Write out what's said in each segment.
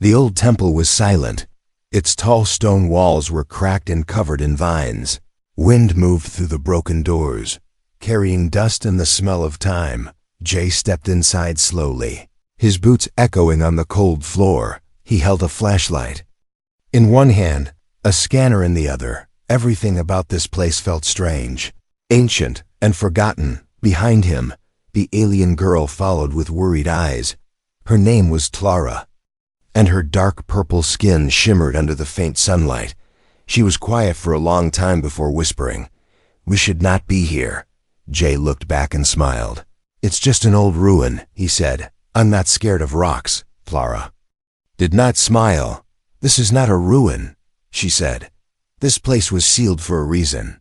The old temple was silent. Its tall stone walls were cracked and covered in vines. Wind moved through the broken doors, carrying dust and the smell of time. Jay stepped inside slowly, his boots echoing on the cold floor. He held a flashlight. In one hand, a scanner in the other. Everything about this place felt strange, ancient, and forgotten. Behind him, the alien girl followed with worried eyes. Her name was Clara, and her dark purple skin shimmered under the faint sunlight. She was quiet for a long time before whispering, "We should not be here." Jay looked back and smiled. "It's just an old ruin," he said. "I'm not scared of rocks." Clara did not smile. "This is not a ruin," she said. "This place was sealed for a reason."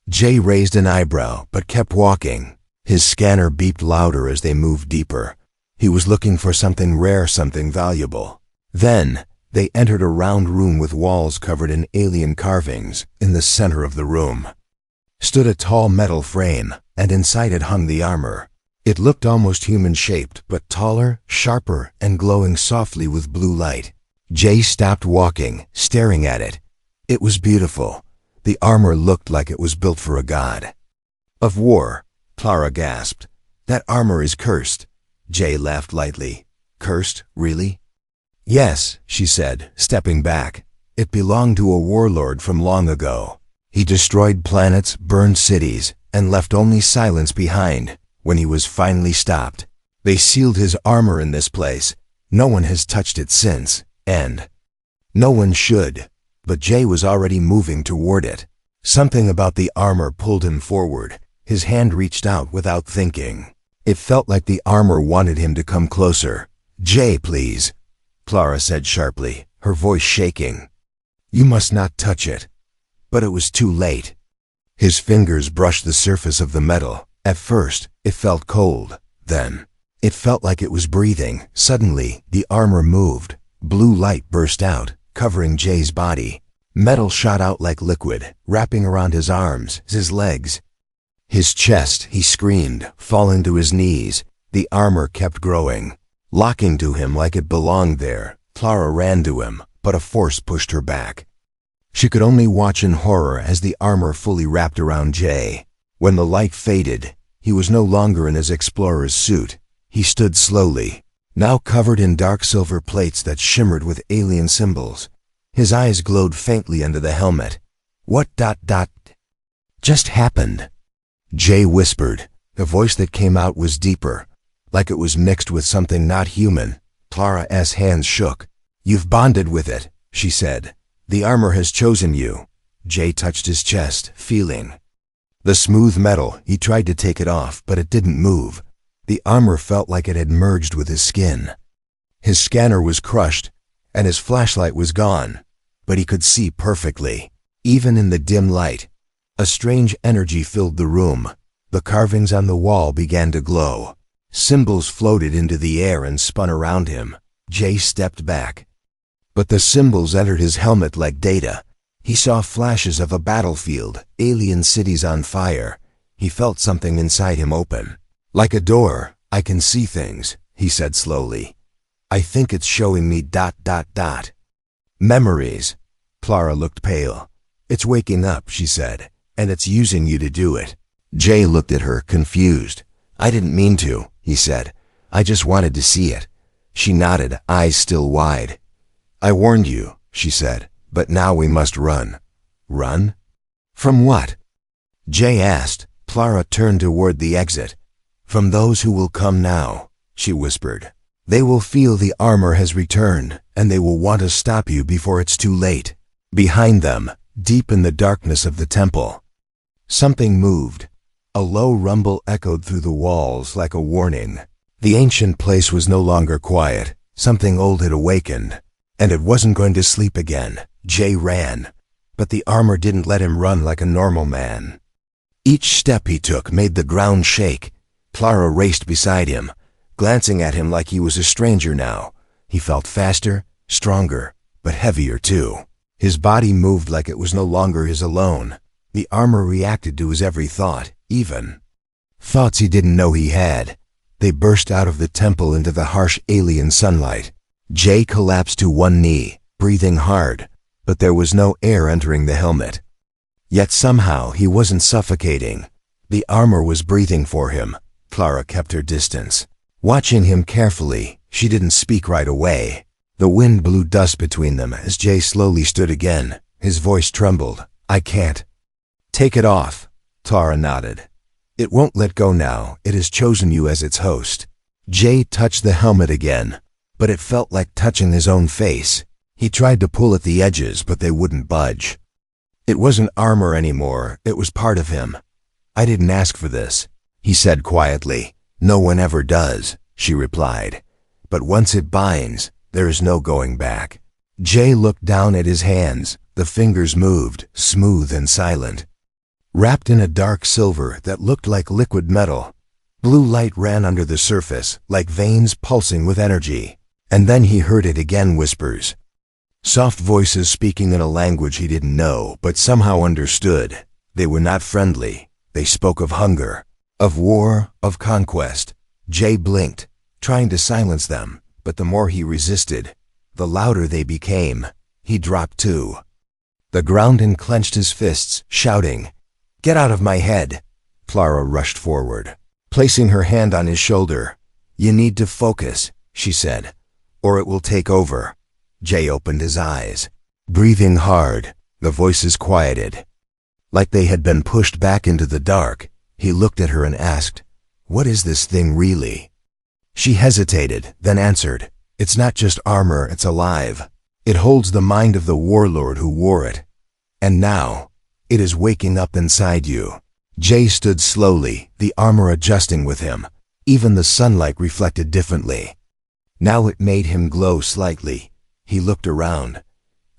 Jay raised an eyebrow, but kept walking. His scanner beeped louder as they moved deeper. He was looking for something rare, something valuable. Then, they entered a round room with walls covered in alien carvings. In the center of the room stood a tall metal frame, and inside it hung the armor. It looked almost human-shaped, but taller, sharper, and glowing softly with blue light. Jay stopped walking, staring at it. It was beautiful. The armor looked like it was built for a god of war. Clara gasped. "That armor is cursed." Jay laughed lightly. "Cursed, really?" "Yes," she said, stepping back. "It belonged to a warlord from long ago. He destroyed planets, burned cities, and left only silence behind. When he was finally stopped, they sealed his armor in this place. No one has touched it since, and no one should." But Jay was already moving toward it. Something about the armor pulled him forward. His hand reached out without thinking. It felt like the armor wanted him to come closer. "Jay, please," Clara said sharply, her voice shaking. "You must not touch it." But it was too late. His fingers brushed the surface of the metal. At first, it felt cold. Then, it felt like it was breathing. Suddenly, the armor moved. Blue light burst out, covering Jay's body. Metal shot out like liquid, wrapping around his arms, his legs, his chest. He screamed, falling to his knees. The armor kept growing, locking to him like it belonged there. Clara ran to him, but a force pushed her back. She could only watch in horror as the armor fully wrapped around Jay. When the light faded, he was no longer in his explorer's suit. He stood slowly, now covered in dark silver plates that shimmered with alien symbols. His eyes glowed faintly under the helmet. "What just happened?" Jay whispered. The voice that came out was deeper, like it was mixed with something not human. Clara's hands shook. "You've bonded with it," she said. "The armor has chosen you." Jay touched his chest, feeling the smooth metal. He tried to take it off, but it didn't move. The armor felt like it had merged with his skin. His scanner was crushed, and his flashlight was gone, but he could see perfectly. Even in the dim light, a strange energy filled the room. The carvings on the wall began to glow. Symbols floated into the air and spun around him. Jay stepped back, but the symbols entered his helmet like data. He saw flashes of a battlefield, alien cities on fire. He felt something inside him open. "Like a door, I can see things," he said slowly. "I think it's showing me ... memories." Clara looked pale. "It's waking up," she said, "and it's using you to do it." Jay looked at her, confused. "I didn't mean to," he said. "I just wanted to see it." She nodded, eyes still wide. "I warned you," she said, "but now we must run." "Run? From what?" Jay asked. Clara turned toward the exit. "From those who will come now," she whispered. "They will feel the armor has returned, and they will want to stop you before it's too late." Behind them, deep in the darkness of the temple, something moved. A low rumble echoed through the walls like a warning. The ancient place was no longer quiet. Something old had awakened, and it wasn't going to sleep again. Jay ran, but the armor didn't let him run like a normal man. Each step he took made the ground shake. Clara raced beside him, glancing at him like he was a stranger now. He felt faster, stronger, but heavier too. His body moved like it was no longer his alone. The armor reacted to his every thought, even thoughts he didn't know he had. They burst out of the temple into the harsh alien sunlight. Jay collapsed to one knee, breathing hard, but there was no air entering the helmet. Yet somehow he wasn't suffocating. The armor was breathing for him. Clara kept her distance. Watching him carefully, she didn't speak right away. The wind blew dust between them as Jay slowly stood again. His voice trembled. "I can't." "Take it off." Clara nodded. "It won't let go now. It has chosen you as its host." Jay touched the helmet again, but it felt like touching his own face. He tried to pull at the edges, but they wouldn't budge. It wasn't armor anymore. It was part of him. "I didn't ask for this," he said quietly. "No one ever does," she replied. "But once it binds, there is no going back." Jay looked down at his hands. The fingers moved, smooth and silent. Wrapped in a dark silver that looked like liquid metal, blue light ran under the surface, like veins pulsing with energy. And then he heard it again, whispers. Soft voices speaking in a language he didn't know, but somehow understood. They were not friendly. They spoke of hunger, of war, of conquest. Jay blinked, trying to silence them, but the more he resisted, the louder they became. He dropped too. The ground and clenched his fists, shouting, "Get out of my head!" Clara rushed forward, placing her hand on his shoulder. "You need to focus," she said, "or it will take over." Jay opened his eyes. Breathing hard, the voices quieted. Like they had been pushed back into the dark, he looked at her and asked, "What is this thing really?" She hesitated, then answered, "It's not just armor, it's alive. It holds the mind of the warlord who wore it. And now, it is waking up inside you." Jay stood slowly, the armor adjusting with him. Even the sunlight reflected differently. Now it made him glow slightly. He looked around,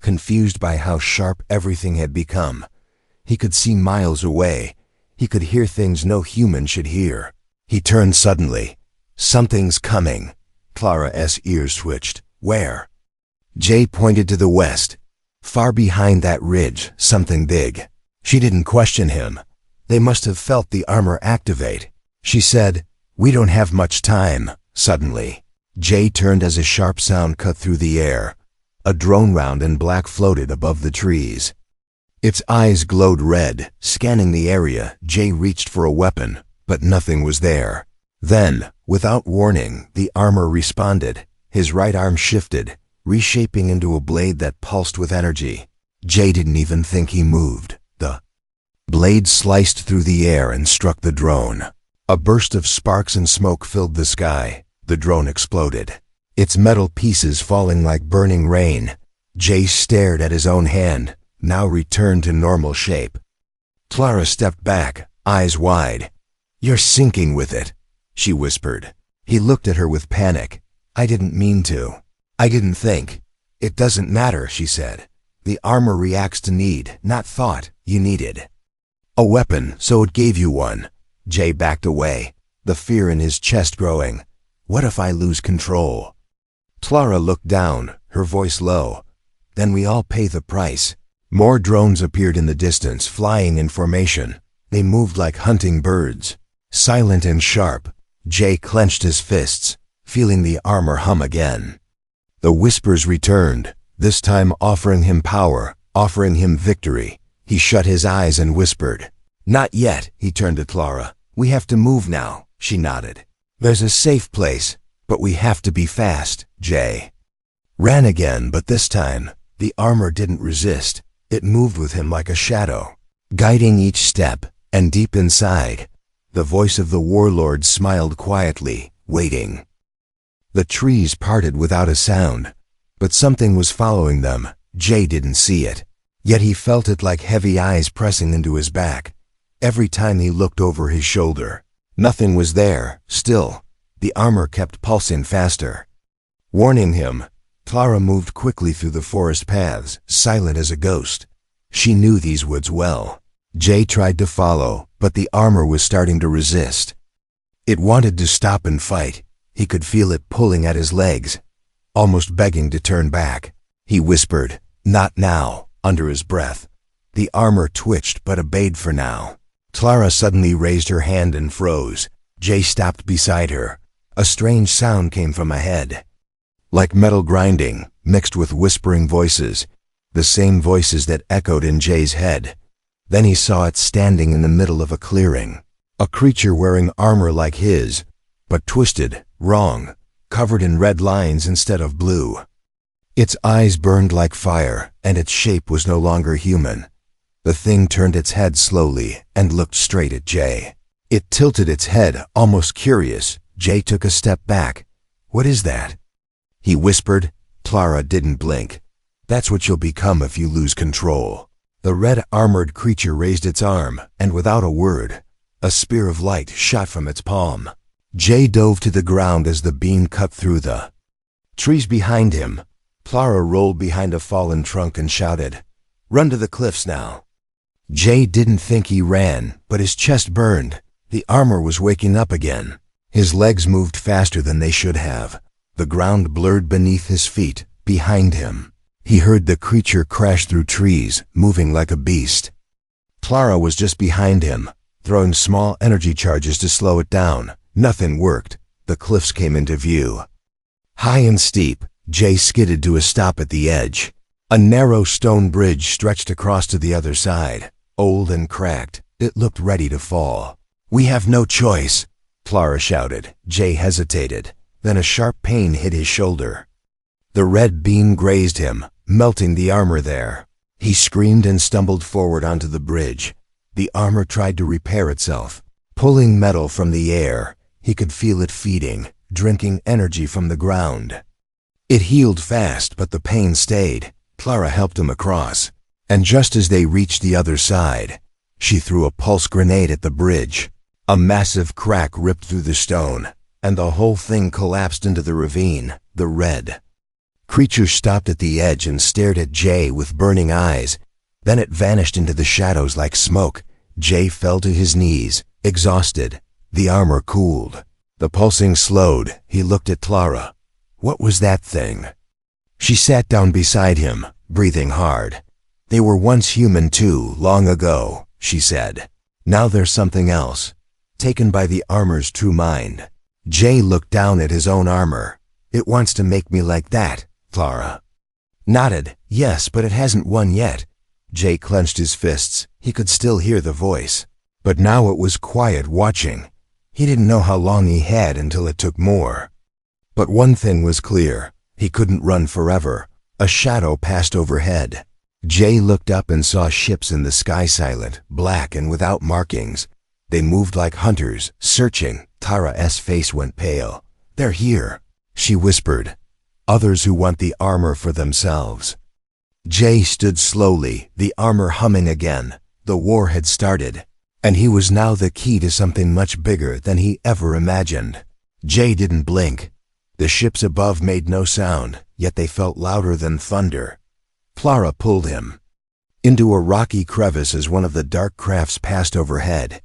confused by how sharp everything had become. He could see miles away. He could hear things no human should hear. He turned suddenly. "Something's coming." Clara's ears twitched. "Where?" Jay pointed to the west. Far behind that ridge, something big. She didn't question him. They must have felt the armor activate. She said, "We don't have much time." Suddenly, Jay turned as a sharp sound cut through the air. A drone round and black floated above the trees. Its eyes glowed red. Scanning the area, Jay reached for a weapon, but nothing was there. Then, without warning, the armor responded. His right arm shifted, reshaping into a blade that pulsed with energy. Jay didn't even think he moved. The blade sliced through the air and struck the drone. A burst of sparks and smoke filled the sky. The drone exploded, its metal pieces falling like burning rain. Jay stared at his own hand, now returned to normal shape. Clara stepped back, eyes wide. "You're sinking with it," she whispered. He looked at her with panic. "I didn't mean to. I didn't think." "It doesn't matter," she said. "The armor reacts to need, not thought. You needed a weapon, so it gave you one." Jay backed away, the fear in his chest growing. "What if I lose control?" Clara looked down, her voice low. "Then we all pay the price." More drones appeared in the distance, flying in formation. They moved like hunting birds, silent and sharp. Jay clenched his fists, feeling the armor hum again. The whispers returned, this time offering him power, offering him victory. He shut his eyes and whispered, "Not yet." He turned to Clara. "We have to move now." She nodded. "There's a safe place, but we have to be fast." Jay ran again, but this time, the armor didn't resist. It moved with him like a shadow, guiding each step, and deep inside, the voice of the warlord smiled quietly, waiting. The trees parted without a sound, but something was following them. Jay didn't see it, yet he felt it like heavy eyes pressing into his back. Every time he looked over his shoulder, nothing was there. Still, the armor kept pulsing faster. Warning him, Clara moved quickly through the forest paths, silent as a ghost. She knew these woods well. Jay tried to follow, but the armor was starting to resist. It wanted to stop and fight. He could feel it pulling at his legs, almost begging to turn back. He whispered, "Not now," under his breath. The armor twitched but obeyed for now. Clara suddenly raised her hand and froze. Jay stopped beside her. A strange sound came from ahead, like metal grinding, mixed with whispering voices, the same voices that echoed in Jay's head. Then he saw it standing in the middle of a clearing, a creature wearing armor like his, but twisted, wrong, covered in red lines instead of blue. Its eyes burned like fire, and its shape was no longer human. The thing turned its head slowly and looked straight at Jay. It tilted its head, almost curious. Jay took a step back. "What is that?" he whispered. Clara didn't blink. "That's what you'll become if you lose control." The red armored creature raised its arm, and without a word, a spear of light shot from its palm. Jay dove to the ground as the beam cut through the trees behind him. Clara rolled behind a fallen trunk and shouted, "Run to the cliffs now." Jay didn't think he ran, but his chest burned. The armor was waking up again. His legs moved faster than they should have. The ground blurred beneath his feet, behind him. He heard the creature crash through trees, moving like a beast. Clara was just behind him, throwing small energy charges to slow it down. Nothing worked. The cliffs came into view. High and steep, Jay skidded to a stop at the edge. A narrow stone bridge stretched across to the other side. Old and cracked, it looked ready to fall. "We have no choice," Clara shouted. Jay hesitated. Then a sharp pain hit his shoulder. The red beam grazed him, melting the armor there. He screamed and stumbled forward onto the bridge. The armor tried to repair itself, pulling metal from the air. He could feel it feeding, drinking energy from the ground. It healed fast, but the pain stayed. Clara helped him across, and just as they reached the other side, she threw a pulse grenade at the bridge. A massive crack ripped through the stone, and the whole thing collapsed into the ravine. The red creature stopped at the edge and stared at Jay with burning eyes. Then it vanished into the shadows like smoke. Jay fell to his knees, exhausted. The armor cooled. The pulsing slowed. He looked at Clara. What was that thing? She sat down beside him, breathing hard. "They were once human too, long ago," she said. "Now there's something else, taken by the armor's true mind." Jay looked down at his own armor. "It wants to make me like that," Clara nodded. "Yes, but it hasn't won yet." Jay clenched his fists. He could still hear the voice, but now it was quiet, watching. He didn't know how long he had until it took more. But one thing was clear. He couldn't run forever. A shadow passed overhead. Jay looked up and saw ships in the sky, silent, black and without markings. They moved like hunters, searching. Tara's face went pale. "They're here," she whispered. "Others who want the armor for themselves." Jay stood slowly, the armor humming again. The war had started, and he was now the key to something much bigger than he ever imagined. Jay didn't blink. The ships above made no sound, yet they felt louder than thunder. Clara pulled him into a rocky crevice as one of the dark crafts passed overhead.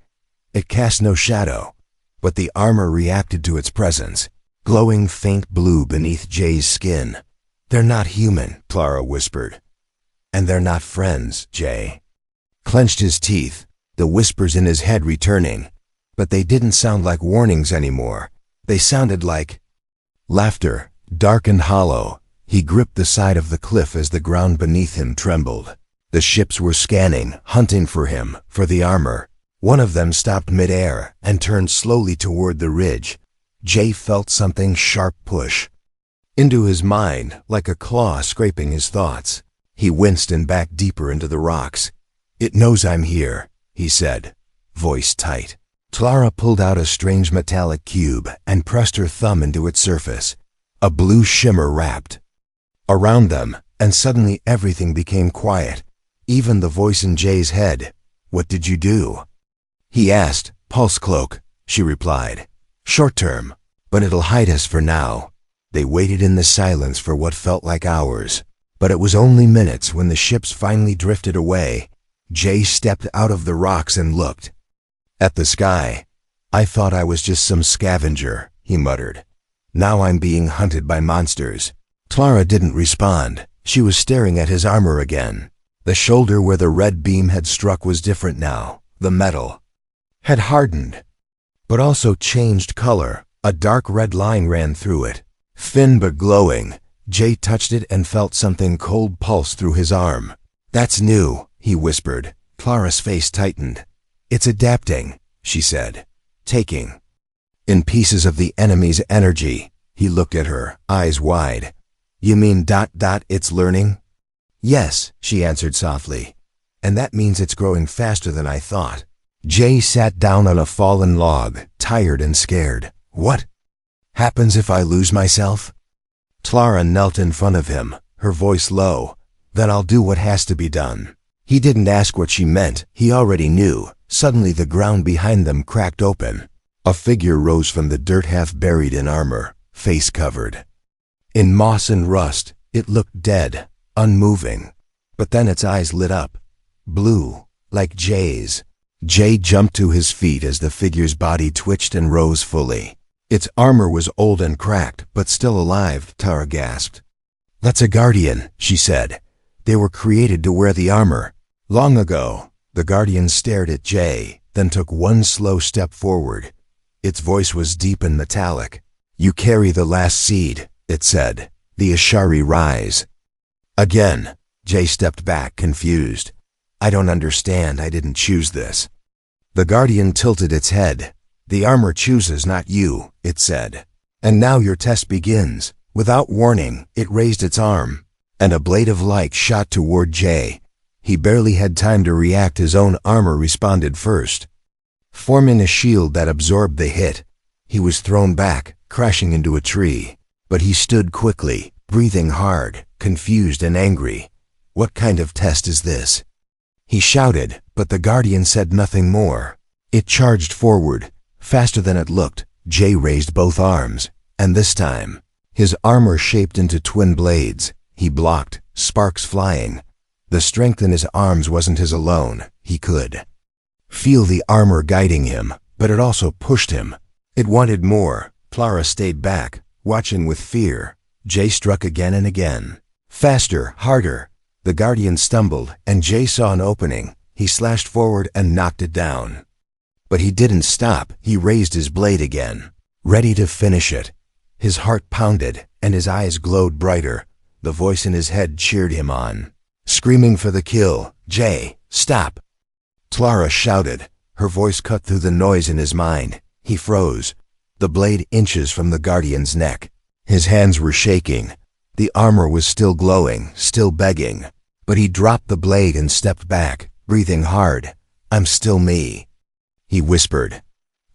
It cast no shadow, but the armor reacted to its presence, glowing faint blue beneath Jay's skin. "They're not human," Clara whispered. "And they're not friends," Jay clenched his teeth, the whispers in his head returning. But they didn't sound like warnings anymore. They sounded like laughter, dark and hollow. He gripped the side of the cliff as the ground beneath him trembled. The ships were scanning, hunting for him, for the armor. One of them stopped midair and turned slowly toward the ridge. Jay felt something sharp push into his mind, like a claw scraping his thoughts. He winced and backed deeper into the rocks. "It knows I'm here," he said, voice tight. Clara pulled out a strange metallic cube and pressed her thumb into its surface. A blue shimmer wrapped around them, and suddenly everything became quiet, even the voice in Jay's head. "What did you do?" he asked. "Pulse cloak," she replied. "Short term, but it'll hide us for now." They waited in the silence for what felt like hours, but it was only minutes when the ships finally drifted away. Jay stepped out of the rocks and looked at the sky. "I thought I was just some scavenger," he muttered. "Now I'm being hunted by monsters." Clara didn't respond. She was staring at his armor again. The shoulder where the red beam had struck was different now. The metal had hardened, but also changed color. A dark red line ran through it, Thin but glowing, Jay touched it and felt something cold pulse through his arm. "That's new," he whispered. Clara's face tightened. "It's adapting," she said. "Taking in pieces of the enemy's energy." He looked at her, eyes wide. "You mean ... it's learning?" "Yes," she answered softly. "And that means it's growing faster than I thought." Jay sat down on a fallen log, tired and scared. "What happens if I lose myself?" Clara knelt in front of him, her voice low. "Then I'll do what has to be done." He didn't ask what she meant. He already knew. Suddenly the ground behind them cracked open. A figure rose from the dirt, half buried in armor, face covered in moss and rust. It looked dead, unmoving. But then its eyes lit up, blue, like Jay's. Jay jumped to his feet as the figure's body twitched and rose fully. Its armor was old and cracked, but still alive, Tara gasped. "That's a guardian," she said. "They were created to wear the armor." Long ago. The guardian stared at Jay, then took one slow step forward. Its voice was deep and metallic. "You carry the last seed," it said. "The Ashari rise." Again, Jay stepped back, confused. "I don't understand. I didn't choose this." The guardian tilted its head. "The armor chooses, not you," it said. "And now your test begins." Without warning, it raised its arm, and a blade of light shot toward Jay. He barely had time to react. His own armor responded first, forming a shield that absorbed the hit. He was thrown back, crashing into a tree. But he stood quickly, breathing hard, confused and angry. "What kind of test is this?" he shouted, but the guardian said nothing more. It charged forward, faster than it looked. Jay raised both arms, and this time, his armor shaped into twin blades. He blocked, sparks flying. The strength in his arms wasn't his alone. He could feel the armor guiding him, but it also pushed him. It wanted more. Clara stayed back, watching with fear. Jay struck again and again. Faster, harder. The guardian stumbled, and Jay saw an opening. He slashed forward and knocked it down. But he didn't stop. He raised his blade again, ready to finish it. His heart pounded, and his eyes glowed brighter. The voice in his head cheered him on, screaming for the kill. "Jay, stop!" Clara shouted. Her voice cut through the noise in his mind. He froze, the blade inches from the guardian's neck. His hands were shaking. The armor was still glowing, still begging. But he dropped the blade and stepped back, breathing hard. "I'm still me," he whispered.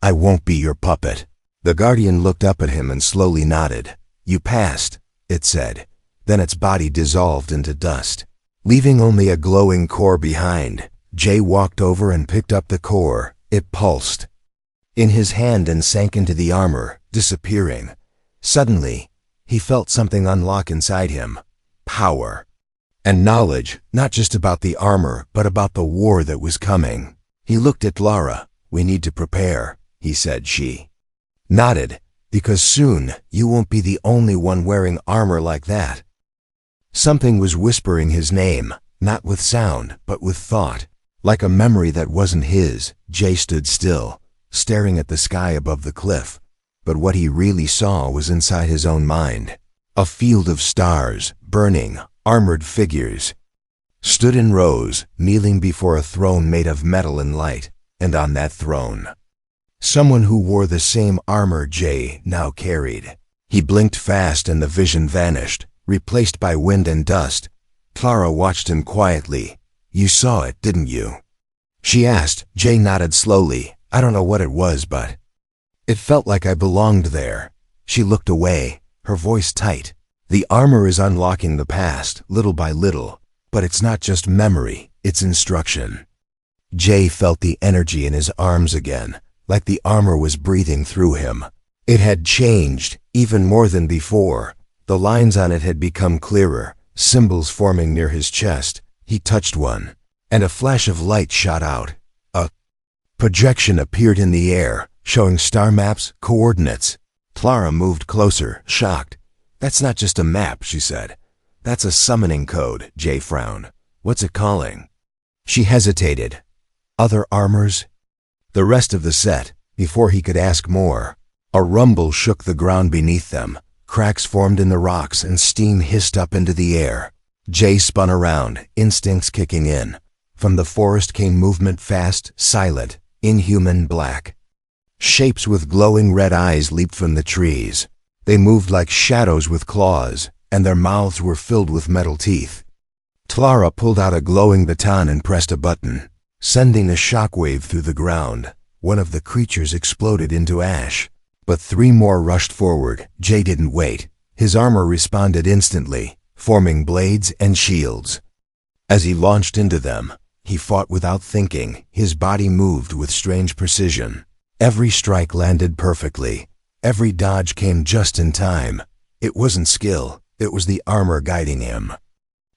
"I won't be your puppet." The guardian looked up at him and slowly nodded. "You passed," it said. Then its body dissolved into dust, leaving only a glowing core behind. Jay walked over and picked up the core. It pulsed in his hand and sank into the armor, disappearing. Suddenly, he felt something unlock inside him. Power and knowledge, not just about the armor, but about the war that was coming. He looked at Lara. "We need to prepare," he said. She nodded. "Because soon you won't be the only one wearing armor like that." Something was whispering his name, not with sound, but with thought. Like a memory that wasn't his, Jay stood still, staring at the sky above the cliff. But what he really saw was inside his own mind. A field of stars, burning, armored figures, stood in rows, kneeling before a throne made of metal and light. And on that throne, someone who wore the same armor Jay now carried. He blinked fast and the vision vanished, replaced by wind and dust. Clara watched him quietly. "You saw it, didn't you?" she asked. Jay nodded slowly. "I don't know what it was, but it felt like I belonged there." She looked away, her voice tight. "The armor is unlocking the past, little by little. But it's not just memory, it's instruction." Jay felt the energy in his arms again, like the armor was breathing through him. It had changed, even more than before. The lines on it had become clearer, symbols forming near his chest. He touched one, and a flash of light shot out. A projection appeared in the air, showing star maps, coordinates. Clara moved closer, shocked. "That's not just a map," she said. "That's a summoning code." Jay frowned. "What's it calling?" She hesitated. "Other armors?" "The rest of the set." Before he could ask more, a rumble shook the ground beneath them. Cracks formed in the rocks and steam hissed up into the air. Jay spun around, instincts kicking in. From the forest came movement, fast, silent, inhuman, black. Shapes with glowing red eyes leaped from the trees. They moved like shadows with claws, and their mouths were filled with metal teeth. Clara pulled out a glowing baton and pressed a button, sending a shockwave through the ground. One of the creatures exploded into ash, but 3 more rushed forward. Jay didn't wait. His armor responded instantly, forming blades and shields. As he launched into them, he fought without thinking. His body moved with strange precision. Every strike landed perfectly. Every dodge came just in time. It wasn't skill, it was the armor guiding him.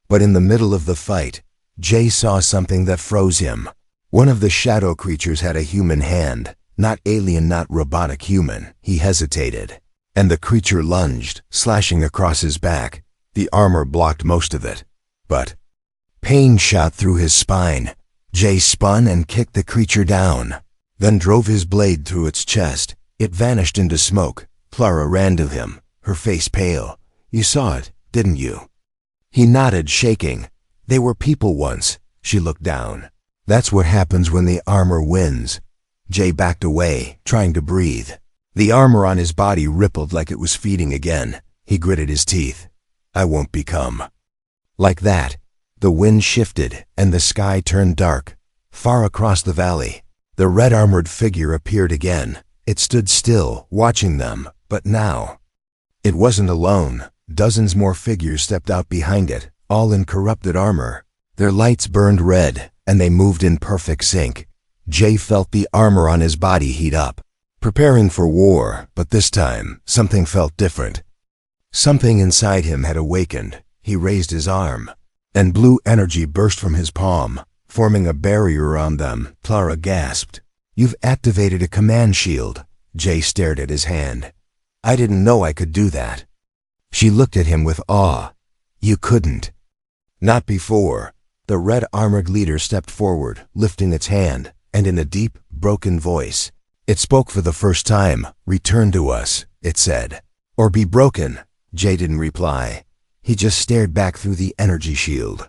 But in the middle of the fight, Jay saw something that froze him. One of the shadow creatures had a human hand, not alien, not robotic, human. He hesitated, and the creature lunged, slashing across his back. The armor blocked most of it, but pain shot through his spine. Jay spun and kicked the creature down, then drove his blade through its chest. It vanished into smoke. Clara ran to him, her face pale. "You saw it, didn't you?" He nodded, shaking. "They were people once." She looked down. "That's what happens when the armor wins." Jay backed away, trying to breathe. The armor on his body rippled like it was feeding again. He gritted his teeth. "I won't become." Like that, the wind shifted and the sky turned dark. Far across the valley, the red-armored figure appeared again. It stood still, watching them, but now it wasn't alone. Dozens more figures stepped out behind it, all in corrupted armor. Their lights burned red, and they moved in perfect sync. Jay felt the armor on his body heat up, preparing for war, but this time, something felt different. Something inside him had awakened. He raised his arm, and blue energy burst from his palm, forming a barrier around them. Clara gasped. "You've activated a command shield." Jay stared at his hand. "I didn't know I could do that." She looked at him with awe. "You couldn't." "Not before." The red-armored leader stepped forward, lifting its hand, and in a deep, broken voice, it spoke for the first time. "Return to us," it said, "or be broken." Jay didn't reply. He just stared back through the energy shield.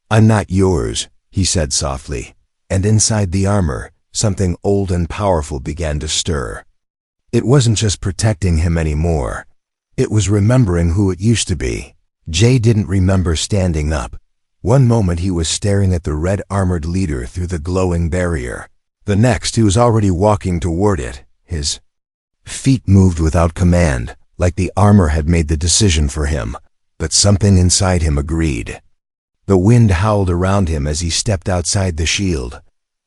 "I'm not yours," he said softly, and inside the armor, something old and powerful began to stir. It wasn't just protecting him anymore. It was remembering who it used to be. Jay didn't remember standing up. One moment he was staring at the red-armored leader through the glowing barrier. The next he was already walking toward it. His feet moved without command, like the armor had made the decision for him. But something inside him agreed. The wind howled around him as he stepped outside the shield.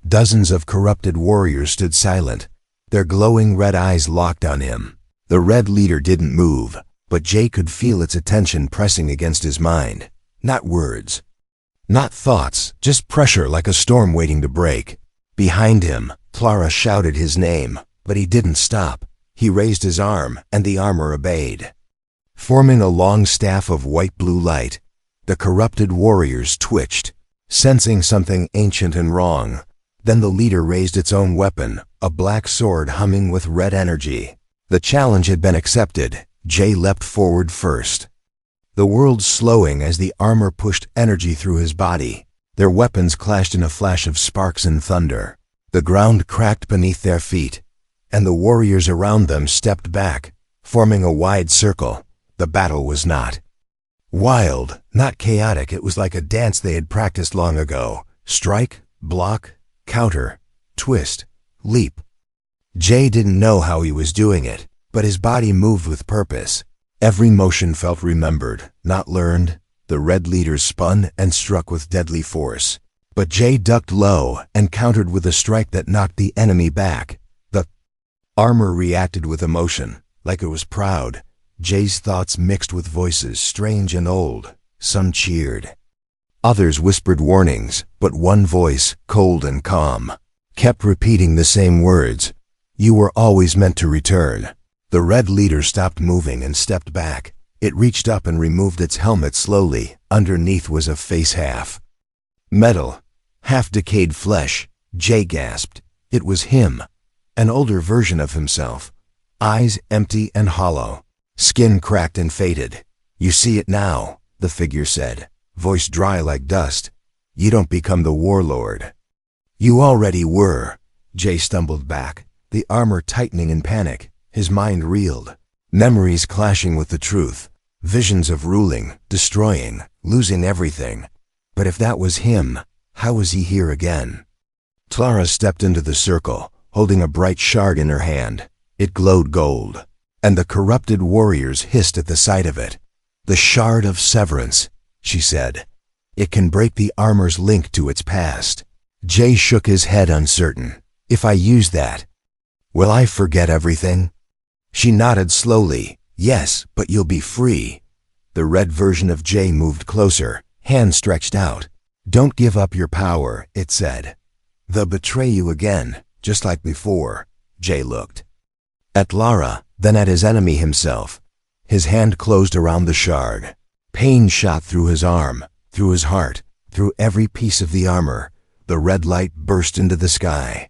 Dozens of corrupted warriors stood silent, their glowing red eyes locked on him. The red leader didn't move, but Jay could feel its attention pressing against his mind. Not words, not thoughts, just pressure like a storm waiting to break. Behind him, Clara shouted his name, but he didn't stop. He raised his arm, and the armor obeyed. Forming a long staff of white-blue light, the corrupted warriors twitched, sensing something ancient and wrong. Then the leader raised its own weapon, a black sword humming with red energy. The challenge had been accepted. Jay leapt forward first. The world slowing as the armor pushed energy through his body. Their weapons clashed in a flash of sparks and thunder. The ground cracked beneath their feet, and the warriors around them stepped back, forming a wide circle. The battle was not wild, not chaotic. It was like a dance they had practiced long ago. Strike, block, counter, twist, leap. Jay didn't know how he was doing it, but his body moved with purpose. Every motion felt remembered, not learned. The red leader spun and struck with deadly force, but Jay ducked low and countered with a strike that knocked the enemy back. The armor reacted with emotion, like it was proud. Jay's thoughts mixed with voices strange and old. Some cheered. Others whispered warnings, but one voice, cold and calm, kept repeating the same words. "You were always meant to return." The red leader stopped moving and stepped back. It reached up and removed its helmet slowly. Underneath was a face half metal, half decayed flesh. Jay gasped. It was him, an older version of himself. Eyes empty and hollow. Skin cracked and faded. "You see it now," the figure said, voice dry like dust. "You don't become the warlord." "You already were." Jay stumbled back, the armor tightening in panic. His mind reeled, memories clashing with the truth, visions of ruling, destroying, losing everything. But if that was him, how was he here again? Clara stepped into the circle, holding a bright shard in her hand. It glowed gold, and the corrupted warriors hissed at the sight of it. "The shard of severance," she said. "It can break the armor's link to its past." Jay shook his head uncertain. "If I use that, will I forget everything?" She nodded slowly. "Yes, but you'll be free." The red version of Jay moved closer, hand stretched out. "Don't give up your power," it said. "They'll betray you again, just like before." Jay looked at Lara, then at his enemy himself. His hand closed around the shard. Pain shot through his arm, through his heart, through every piece of the armor. The red light burst into the sky,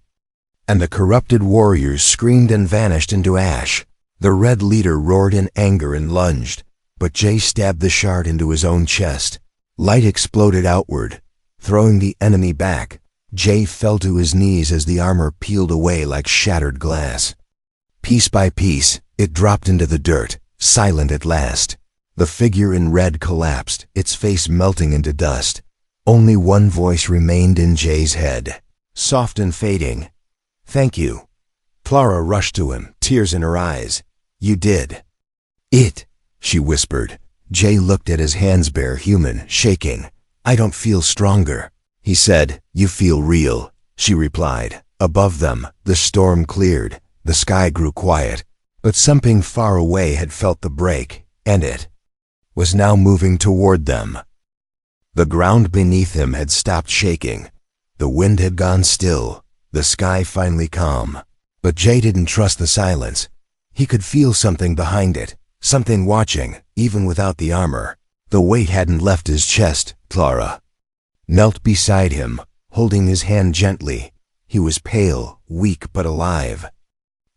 and the corrupted warriors screamed and vanished into ash. The red leader roared in anger and lunged, but Jay stabbed the shard into his own chest. Light exploded outward, throwing the enemy back. Jay fell to his knees as the armor peeled away like shattered glass. Piece by piece, it dropped into the dirt, silent at last. The figure in red collapsed, its face melting into dust. Only one voice remained in Jay's head, soft and fading. "Thank you." Clara rushed to him, tears in her eyes. "You did it," she whispered. Jay looked at his hands bare, human, shaking. "I don't feel stronger." He said, "You feel real," she replied. Above them, the storm cleared. The sky grew quiet, but something far away had felt the break, and it was now moving toward them. The ground beneath him had stopped shaking. The wind had gone still, the sky finally calm. But Jay didn't trust the silence. He could feel something behind it, something watching, even without the armor. The weight hadn't left his chest. Clara knelt beside him, holding his hand gently. He was pale, weak but alive.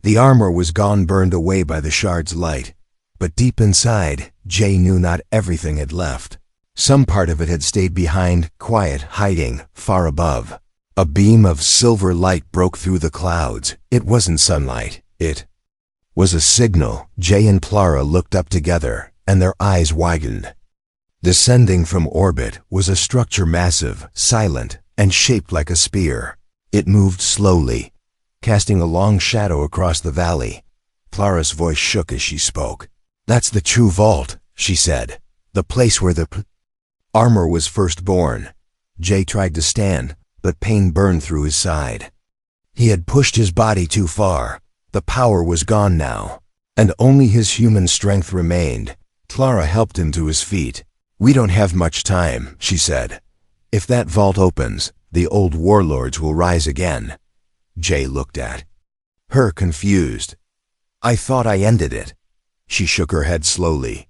The armor was gone, burned away by the shard's light. But deep inside, Jay knew not everything had left. Some part of it had stayed behind, quiet, hiding, far above. A beam of silver light broke through the clouds. It wasn't sunlight. It was a signal. Jay and Clara looked up together, and their eyes widened. Descending from orbit was a structure massive, silent, and shaped like a spear. It moved slowly, casting a long shadow across the valley. Clara's voice shook as she spoke. "That's the true vault," she said. "The place where the armor was first born." Jay tried to stand, but pain burned through his side. He had pushed his body too far. The power was gone now, and only his human strength remained. Clara helped him to his feet. "We don't have much time," she said. "If that vault opens, the old warlords will rise again." Jay looked at her, confused. "I thought I ended it." She shook her head slowly.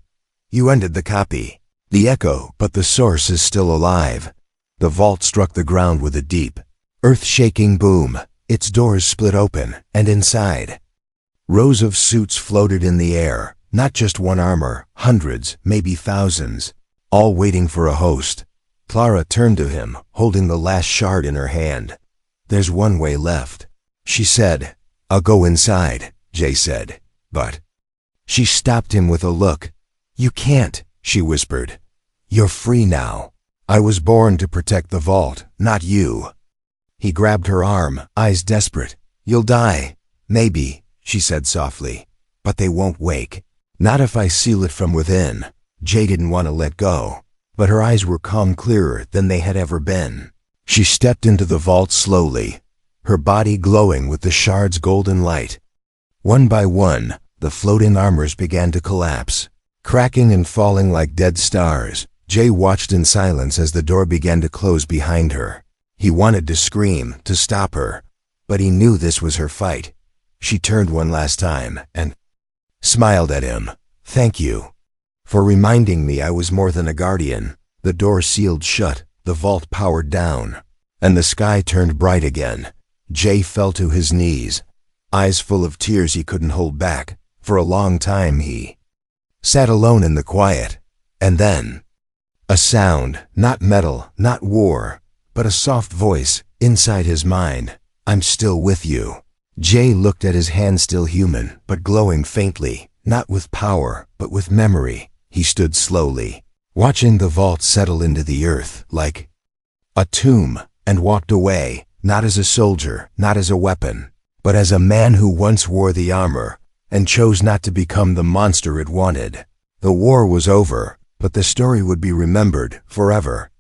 "You ended the copy, the echo, but the source is still alive." The vault struck the ground with a deep, earth-shaking boom. Its doors split open, and inside, rows of suits floated in the air. Not just one armor, hundreds, maybe thousands, all waiting for a host. Clara turned to him, holding the last shard in her hand. "There's one way left," she said. "I'll go inside," Jay said. "But..." She stopped him with a look. "You can't," she whispered. "You're free now. I was born to protect the vault, not you." He grabbed her arm, eyes desperate. "You'll die." "Maybe," she said softly, "but they won't wake. Not if I seal it from within." Jay didn't want to let go, but her eyes were calm, clearer than they had ever been. She stepped into the vault slowly, her body glowing with the shard's golden light. One by one, the floating armors began to collapse, cracking and falling like dead stars. Jay watched in silence as the door began to close behind her. He wanted to scream, to stop her, but he knew this was her fight. She turned one last time and smiled at him. "Thank you for reminding me I was more than a guardian." The door sealed shut, the vault powered down, and the sky turned bright again. Jay fell to his knees, eyes full of tears he couldn't hold back. For a long time he sat alone in the quiet. And then, a sound, not metal, not war, but a soft voice inside his mind. I'm still with you. Jay looked at his hand, still human, but glowing faintly, not with power, but with memory. He stood slowly, watching the vault settle into the earth like a tomb, and walked away, not as a soldier, not as a weapon, but as a man who once wore the armor and chose not to become the monster it wanted. The war was over, but the story would be remembered forever.